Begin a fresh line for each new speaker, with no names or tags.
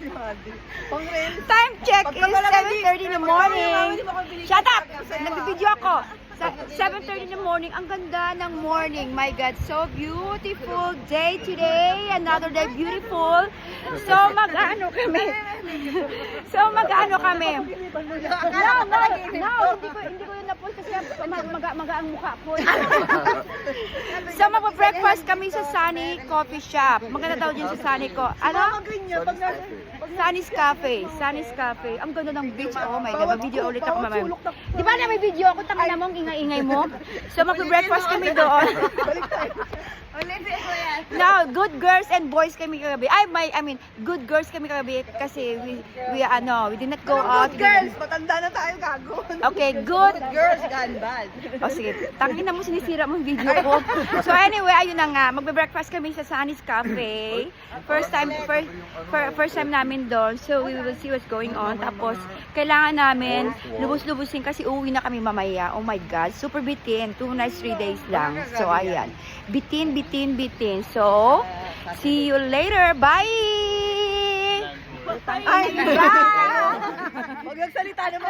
Time check is 7:30 in the morning. Shut up! Nagbibideo ako. 7:30 in the morning. Ang ganda ng morning. My God, so beautiful day today. Another day beautiful. So mag-ano kami. No, hindi ko yun na-post kasi maga ang mukha ko. So mag-breakfast kami sa Sunny Coffee Shop. Maganda daw dyan sa Sunny ko. Ano? Sunny's Cafe. Sunny's Cafe. Ang ganda ng beach. Oh my God, mag-video ulit ako mamaya. Di ba na may video ako? Tangina mo, ang ingay-ingay mo. So mag-breakfast kami doon. No, good girls and boys kami kagabi. I mean, good girls kami kagabi kasi we did not go out.
Good girls, matanda na tayo, gago.
Okay, good
Girls gone bad.
O sige, tangina mo, sinisira mo yung video ko. So anyway, ayun na nga, magbe-breakfast kami sa Sunny's Cafe. First time namin doon. So we will see what's going on. Tapos, kailangan namin lubos-lubusin kasi uwi na kami mamaya. Oh my God, super bitin. 2 nights, 3 days lang. So ayan, bitin. So, see you later. Bye!
Ay, bye! Huwag nagsalita naman